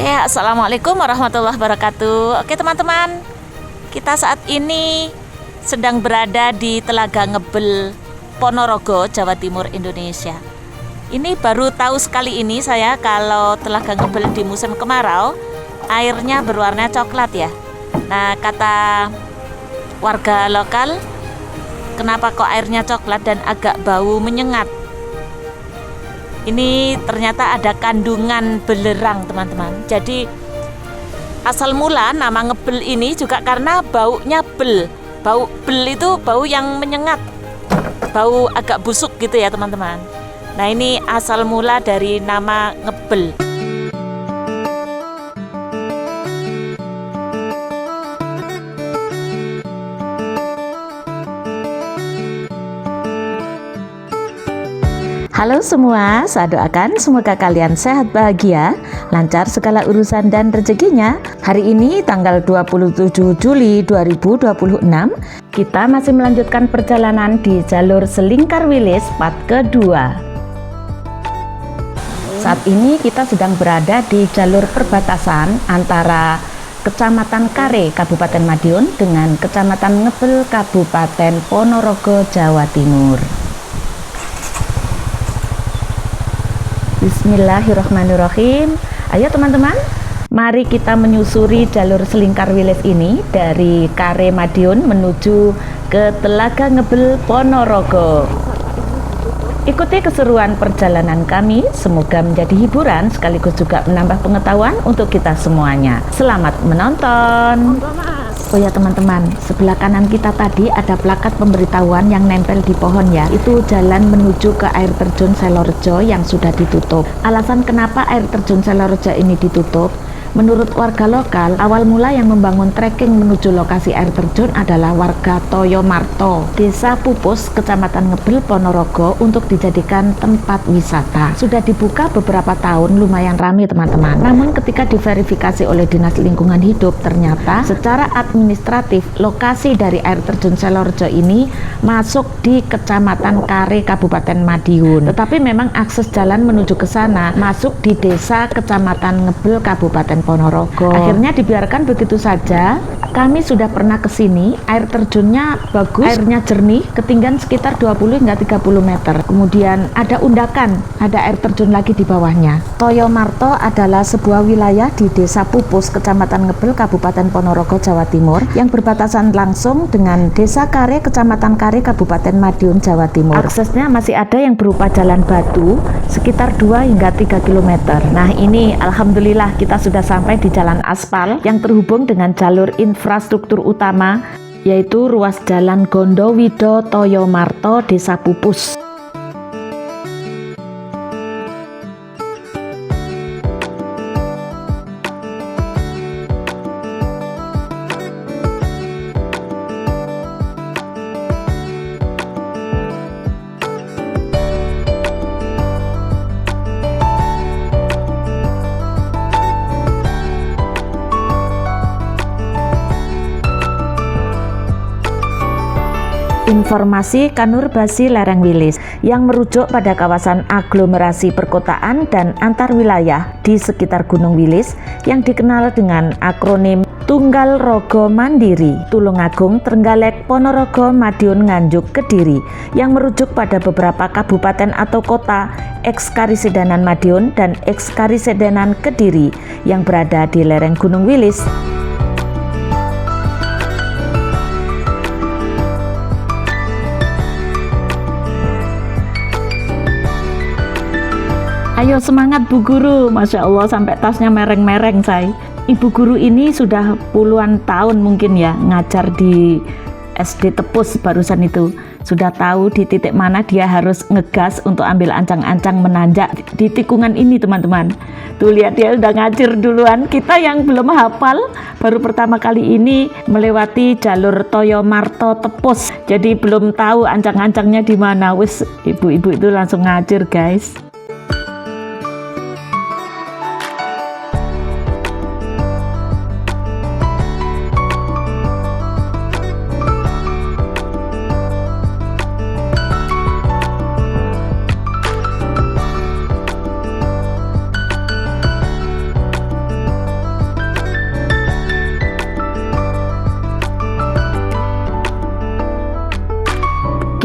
Oke, assalamualaikum warahmatullahi wabarakatuh. Oke teman-teman, kita saat ini sedang berada di Telaga Ngebel, Ponorogo, Jawa Timur, Indonesia. Ini baru tahu sekali ini saya kalau Telaga Ngebel di musim kemarau airnya berwarna coklat ya. Nah, kata warga lokal, kenapa kok airnya coklat dan agak bau menyengat? Ini ternyata ada kandungan belerang teman-teman. Jadi asal mula nama ngebel ini juga karena baunya bel. Bau bel itu bau yang menyengat, bau agak busuk gitu ya teman-teman. Nah, ini asal mula dari nama ngebel. Halo semua, saya doakan semoga kalian sehat bahagia, lancar segala urusan dan rezekinya. Hari ini tanggal 27 Juli 2026, kita masih melanjutkan perjalanan di jalur Selingkar Wilis part kedua. Saat ini kita sedang berada di jalur perbatasan antara Kecamatan Kare, Kabupaten Madiun dengan Kecamatan Ngebel, Kabupaten Ponorogo, Jawa Timur. Bismillahirrahmanirrahim. Ayo teman-teman, mari kita menyusuri jalur Selingkar Wilis ini dari Kare Madiun menuju ke Telaga Ngebel, Ponorogo. Ikuti keseruan perjalanan kami, semoga menjadi hiburan sekaligus juga menambah pengetahuan untuk kita semuanya. Selamat menonton. Oh ya teman-teman, sebelah kanan kita tadi ada plakat pemberitahuan yang nempel di pohon ya. Itu jalan menuju ke air terjun Selorejo yang sudah ditutup. Alasan kenapa air terjun Selorejo ini ditutup? Menurut warga lokal, awal mula yang membangun trekking menuju lokasi air terjun adalah warga Toyo Marto, Desa Pupus, Kecamatan Ngebel, Ponorogo untuk dijadikan tempat wisata. Sudah dibuka beberapa tahun, lumayan ramai teman-teman. Namun ketika diverifikasi oleh Dinas Lingkungan Hidup, ternyata secara administratif lokasi dari air terjun Selorejo ini masuk di Kecamatan Kare, Kabupaten Madiun. Tetapi memang akses jalan menuju ke sana masuk di Desa Kecamatan Ngebel, Kabupaten Ponorogo. Akhirnya dibiarkan begitu saja. Kami sudah pernah ke sini, air terjunnya bagus, airnya jernih, ketinggian sekitar 20 hingga 30 meter. Kemudian ada undakan, ada air terjun lagi di bawahnya. Toyo Marto adalah sebuah wilayah di Desa Pupus, Kecamatan Ngebel, Kabupaten Ponorogo, Jawa Timur, yang berbatasan langsung dengan Desa Kare, Kecamatan Kare, Kabupaten Madiun, Jawa Timur. Aksesnya masih ada yang berupa jalan batu sekitar 2 hingga 3 km. Nah, ini alhamdulillah kita sudah sampai di jalan aspal yang terhubung dengan jalur infrastruktur utama, yaitu ruas jalan Gondowido Toyo Marto, Desa Pupus. Informasi Kanurbasi Lereng Wilis yang merujuk pada kawasan aglomerasi perkotaan dan antar wilayah di sekitar Gunung Wilis yang dikenal dengan akronim Tunggal Rogo Mandiri, Tulungagung, Trenggalek, Ponorogo, Madiun, Nganjuk, Kediri, yang merujuk pada beberapa kabupaten atau kota eks-Karisidenan Madiun dan eks-Karisidenan Kediri yang berada di lereng Gunung Wilis. Ayo semangat Bu Guru, Masya Allah sampai tasnya mereng-mereng say. Ibu Guru ini sudah puluhan tahun mungkin ya ngajar di SD Tepus barusan itu. Sudah tahu di titik mana dia harus ngegas untuk ambil ancang-ancang menanjak di tikungan ini teman-teman. Tuh lihat dia udah ngajar duluan. Kita yang belum hafal baru pertama kali ini melewati jalur Toyo Marto Tepus. Jadi belum tahu ancang-ancangnya di mana. Wis ibu-ibu itu langsung ngajar guys.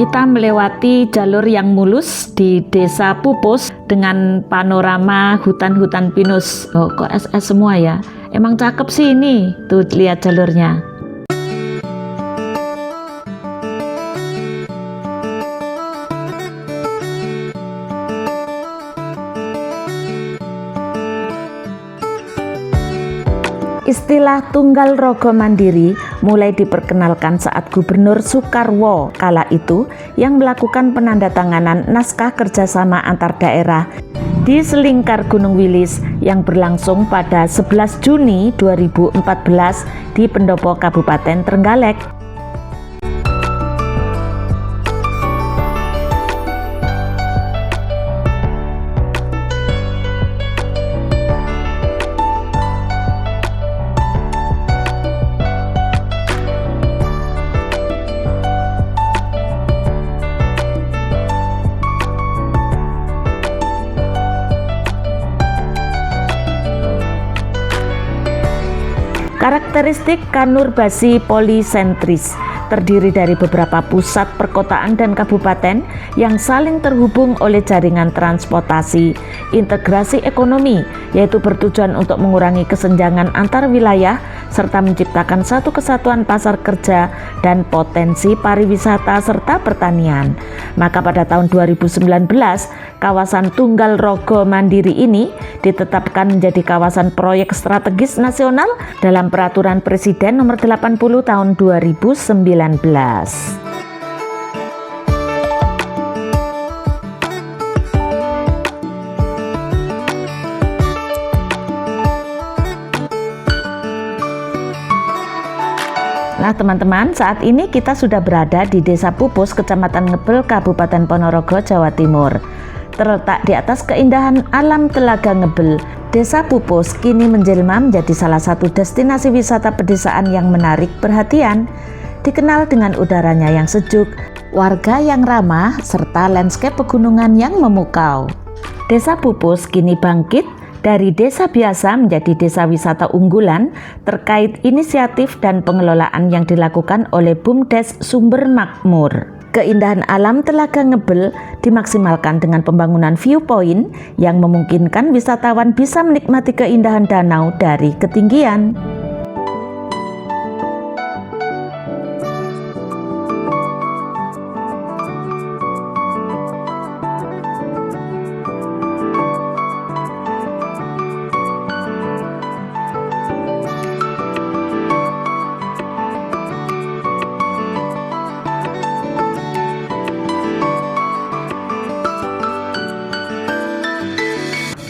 Kita melewati jalur yang mulus di Desa Pupus dengan panorama hutan-hutan pinus. Oh, kok es semua ya? Emang cakep sih ini. Tuh, lihat jalurnya. Istilah tunggal rogo mandiri mulai diperkenalkan saat Gubernur Soekarwo kala itu yang melakukan penandatanganan naskah kerjasama antar daerah di Selingkar Gunung Wilis yang berlangsung pada 11 Juni 2014 di Pendopo Kabupaten Trenggalek. Karakteristik kanurbasi polisentris terdiri dari beberapa pusat perkotaan dan kabupaten yang saling terhubung oleh jaringan transportasi, integrasi ekonomi, yaitu bertujuan untuk mengurangi kesenjangan antar wilayah serta menciptakan satu kesatuan pasar kerja dan potensi pariwisata serta pertanian. Maka pada tahun 2019, kawasan Tunggal Rogo Mandiri ini ditetapkan menjadi kawasan proyek strategis nasional dalam Peraturan Presiden Nomor 80 Tahun 2019. Nah teman-teman, saat ini kita sudah berada di Desa Pupus, Kecamatan Ngebel, Kabupaten Ponorogo, Jawa Timur. Terletak di atas keindahan alam Telaga Ngebel, Desa Pupus kini menjelma menjadi salah satu destinasi wisata pedesaan yang menarik perhatian. Dikenal dengan udaranya yang sejuk, warga yang ramah, serta landscape pegunungan yang memukau. Desa Pupus kini bangkit dari desa biasa menjadi desa wisata unggulan terkait inisiatif dan pengelolaan yang dilakukan oleh BUMDes Sumber Makmur. Keindahan alam Telaga Ngebel dimaksimalkan dengan pembangunan viewpoint yang memungkinkan wisatawan bisa menikmati keindahan danau dari ketinggian.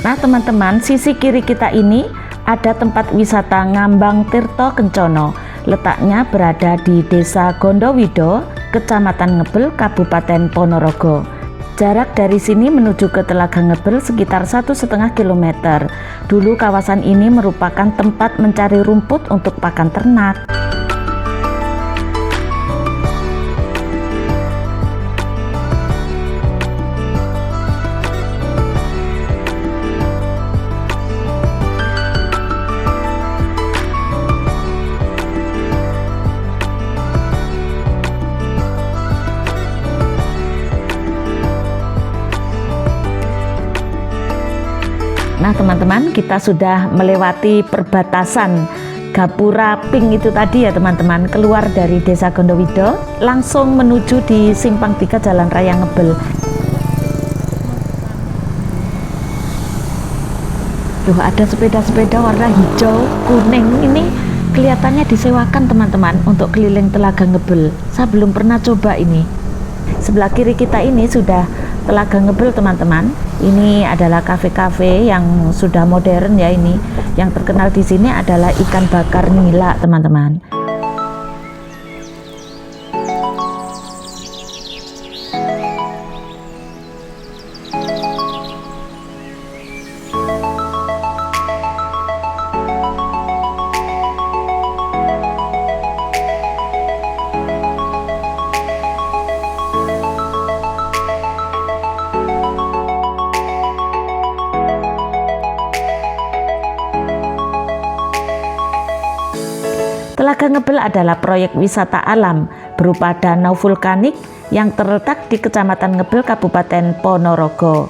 Nah teman-teman, sisi kiri kita ini ada tempat wisata Ngambang Tirto Kencono. Letaknya berada di Desa Gondowido, Kecamatan Ngebel, Kabupaten Ponorogo. Jarak dari sini menuju ke Telaga Ngebel sekitar 1,5 km. Dulu kawasan ini merupakan tempat mencari rumput untuk pakan ternak. Nah teman-teman, kita sudah melewati perbatasan Gapura Pink itu tadi ya teman-teman, keluar dari Desa Gondowido langsung menuju di Simpang 3 Jalan Raya Ngebel. Tuh ada sepeda-sepeda warna hijau kuning, ini kelihatannya disewakan teman-teman untuk keliling Telaga Ngebel. Saya belum pernah coba ini. Sebelah kiri kita ini sudah Telaga Ngebel teman-teman. Ini adalah kafe-kafe yang sudah modern ya ini. Yang terkenal di sini adalah ikan bakar nila teman-teman. Telaga Ngebel adalah proyek wisata alam berupa danau vulkanik yang terletak di Kecamatan Ngebel, Kabupaten Ponorogo.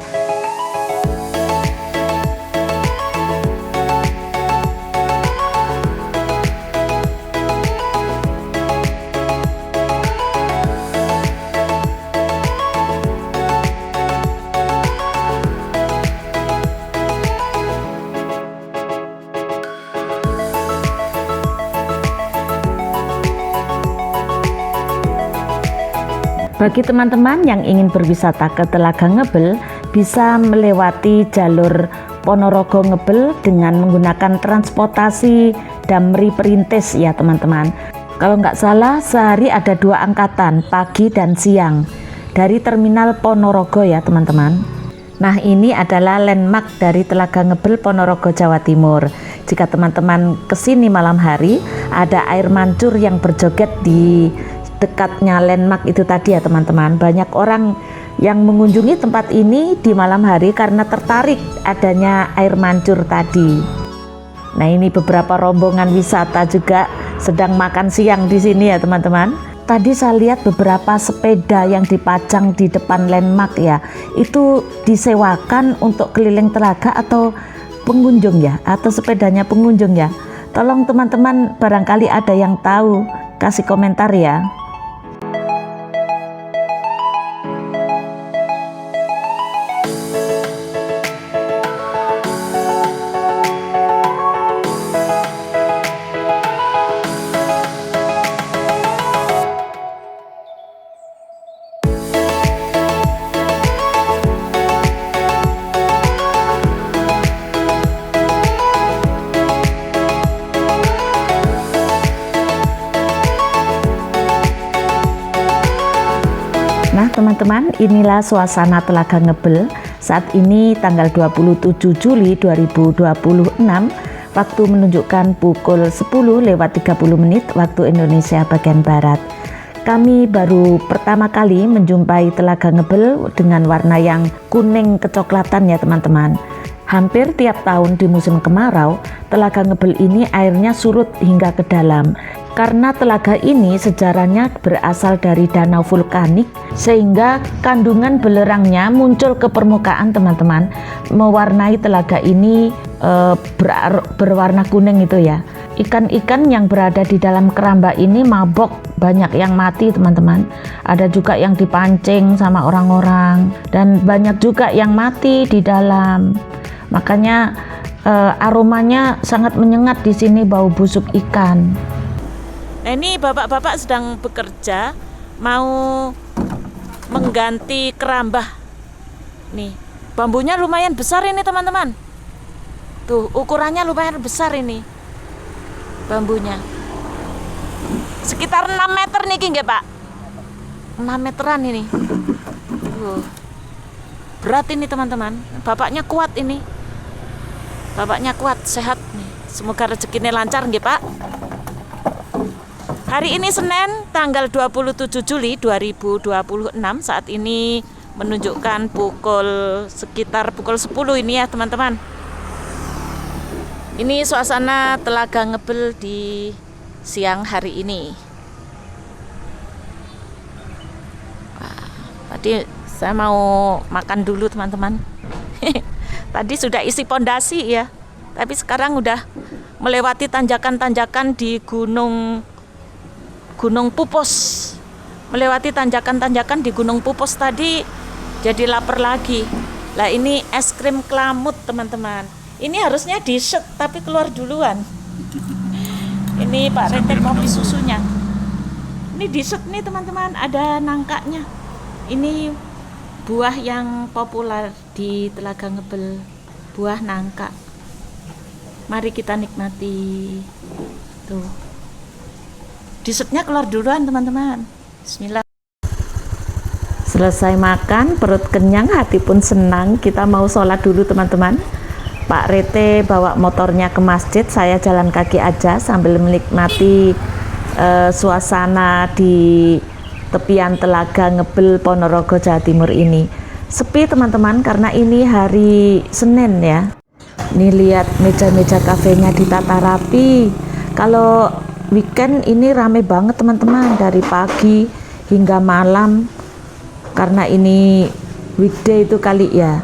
Bagi teman-teman yang ingin berwisata ke Telaga Ngebel, bisa melewati jalur Ponorogo Ngebel dengan menggunakan transportasi Damri Perintis ya teman-teman. Kalau nggak salah sehari ada 2 angkatan, pagi dan siang, dari terminal Ponorogo ya teman-teman. Nah, ini adalah landmark dari Telaga Ngebel, Ponorogo, Jawa Timur. Jika teman-teman kesini malam hari, ada air mancur yang berjoget di dekatnya landmark itu tadi ya teman-teman. Banyak orang yang mengunjungi tempat ini di malam hari karena tertarik adanya air mancur tadi. Nah, ini beberapa rombongan wisata juga sedang makan siang di sini ya teman-teman. Tadi saya lihat beberapa sepeda yang dipajang di depan landmark ya, itu disewakan untuk keliling telaga atau pengunjung ya, atau sepedanya pengunjung ya. Tolong teman-teman, barangkali ada yang tahu, kasih komentar ya. Nah teman-teman, inilah suasana Telaga Ngebel saat ini tanggal 27 Juli 2026, waktu menunjukkan pukul 10:30 waktu Indonesia bagian Barat. Kami baru pertama kali menjumpai Telaga Ngebel dengan warna yang kuning kecoklatan ya teman-teman. Hampir tiap tahun di musim kemarau, Telaga Ngebel ini airnya surut hingga ke dalam. Karena telaga ini sejarahnya berasal dari danau vulkanik, sehingga kandungan belerangnya muncul ke permukaan teman-teman, mewarnai telaga ini berwarna kuning itu ya. Ikan-ikan yang berada di dalam keramba ini mabok, banyak yang mati teman-teman. Ada juga yang dipancing sama orang-orang, dan banyak juga yang mati di dalam. Makanya aromanya sangat menyengat di sini, bau busuk ikan. Nah, ini bapak-bapak sedang bekerja mau mengganti kerambah. Nih, bambunya lumayan besar ini teman-teman. Tuh, ukurannya lumayan besar ini bambunya. Sekitar 6 meter nih nggih, Pak. 6 meteran ini. Berat ini teman-teman. Bapaknya kuat ini. Bapaknya kuat, sehat nih. Semoga rezekinya lancar nggih, Pak. Hari ini Senin tanggal 27 Juli 2026, saat ini menunjukkan sekitar pukul 10 ini ya teman-teman. Ini suasana Telaga Ngebel di siang hari ini. Wah, tadi saya mau makan dulu teman-teman. Tadi sudah isi pondasi ya, tapi sekarang udah melewati tanjakan-tanjakan di Gunung Pupus. Melewati tanjakan-tanjakan di Gunung Pupus tadi, jadi lapar lagi. Lah ini es krim kelamut teman-teman. Ini harusnya di-shot tapi keluar duluan. Ini Pak Rete kopi susunya. Ini di-shot nih teman-teman, ada nangkanya. Ini buah yang populer di Telaga Ngebel, buah nangka. Mari kita nikmati. Tuh. Di-shotnya keluar duluan teman-teman. Bismillah. Selesai makan, perut kenyang, hati pun senang. Kita mau sholat dulu teman-teman. Pak Rete bawa motornya ke masjid, saya jalan kaki aja sambil menikmati suasana di tepian Telaga Ngebel, Ponorogo, Jawa Timur ini. Sepi teman-teman karena ini hari Senin ya. Nih lihat meja-meja kafenya ditata rapi. Kalau weekend ini rame banget teman-teman, dari pagi hingga malam Karena ini weekday itu kali ya.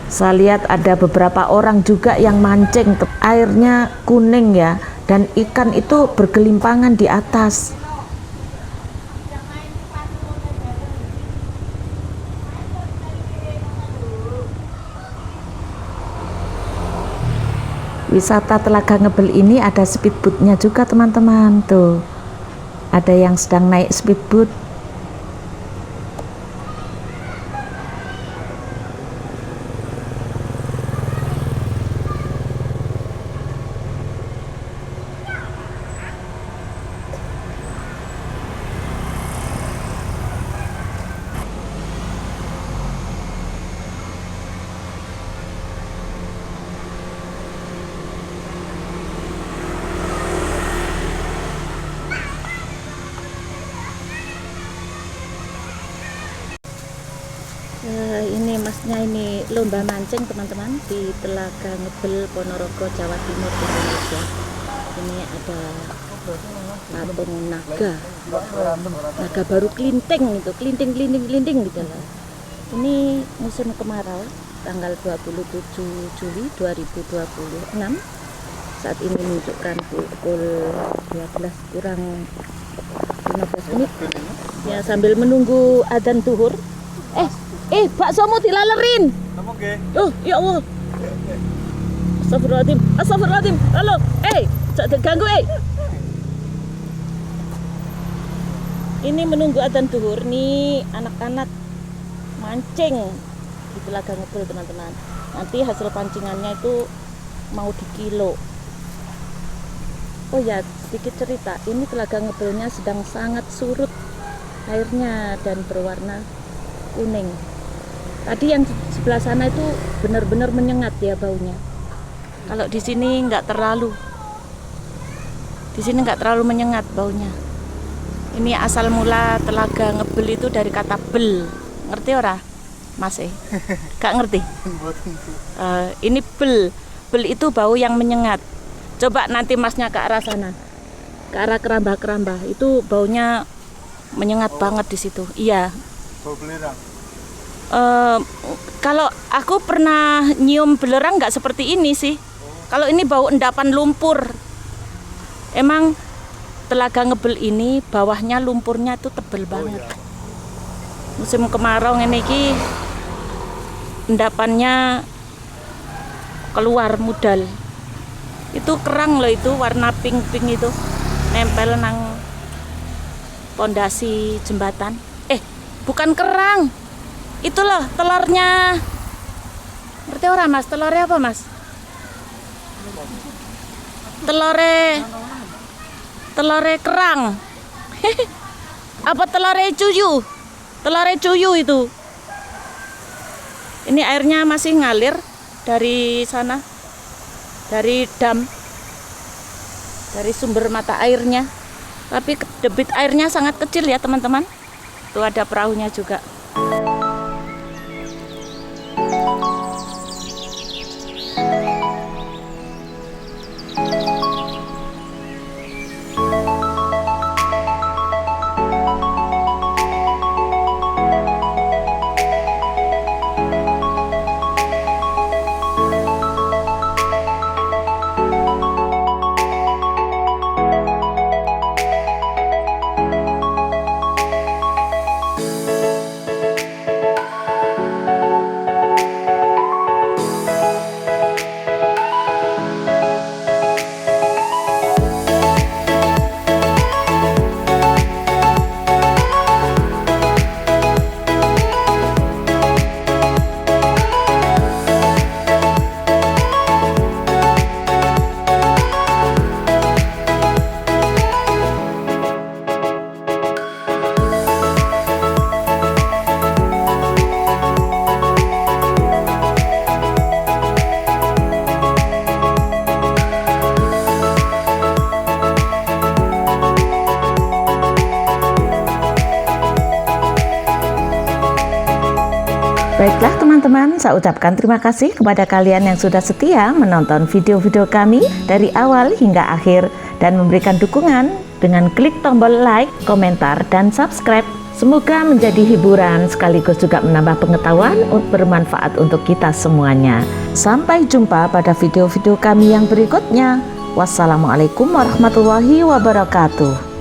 Saya lihat ada beberapa orang juga yang mancing, airnya kuning ya, dan ikan itu bergelimpangan di atas. Wisata Telaga Ngebel ini ada speedboatnya juga teman-teman. Tuh, ada yang sedang naik speedboat. Ini masnya ini lomba mancing teman-teman di Telaga Ngebel Ponorogo, Jawa Timur, Indonesia. Ini ada patung naga baru kelinting itu, kelinting gitu lah. Ini musim kemarau tanggal 27 Juli 2026. Saat ini menunjukkan pukul 12 kurang 15 menit ya, sambil menunggu adzan zuhur. Baksomu dilalerin. Oh, ya Allah. Astagfirullahaladzim. Halo, jangan ganggu, Ini menunggu adzan zuhur nih, anak-anak mancing di Telaga Ngebel teman-teman. Nanti hasil pancingannya itu mau dikilo. Oh ya, sedikit cerita. Ini Telaga Ngebelnya sedang sangat surut airnya dan berwarna kuning. Tadi yang sebelah sana itu benar-benar menyengat ya baunya. Kalau di sini nggak terlalu. Di sini nggak terlalu menyengat baunya. Ini asal mula Telaga Ngebel itu dari kata bel. Ngerti ora, Mas? Gak ngerti. Ini bel. Bel itu bau yang menyengat. Coba nanti Masnya ke arah sana, ke arah kerambah-kerambah. Itu baunya menyengat banget di situ. Iya. Bau belerang. Kalau aku pernah nyium belerang nggak seperti ini sih. Kalau ini bau endapan lumpur. Emang Telaga Ngebel ini bawahnya lumpurnya tuh tebel banget. Musim kemarau ini ki endapannya keluar mudal. Itu kerang loh, itu warna pink itu nempel nang pondasi jembatan. Bukan kerang. Itu loh telurnya. Ngerti ora Mas? Telurnya apa Mas? Telore kerang. Apa telore cuyu? Telore cuyu itu. Ini airnya masih ngalir dari sana, dari dam, dari sumber mata airnya. Tapi debit airnya sangat kecil ya teman-teman. Tuh ada perahunya juga. Baiklah teman-teman, saya ucapkan terima kasih kepada kalian yang sudah setia menonton video-video kami dari awal hingga akhir dan memberikan dukungan dengan klik tombol like, komentar, dan subscribe. Semoga menjadi hiburan sekaligus juga menambah pengetahuan bermanfaat untuk kita semuanya. Sampai jumpa pada video-video kami yang berikutnya. Wassalamualaikum warahmatullahi wabarakatuh.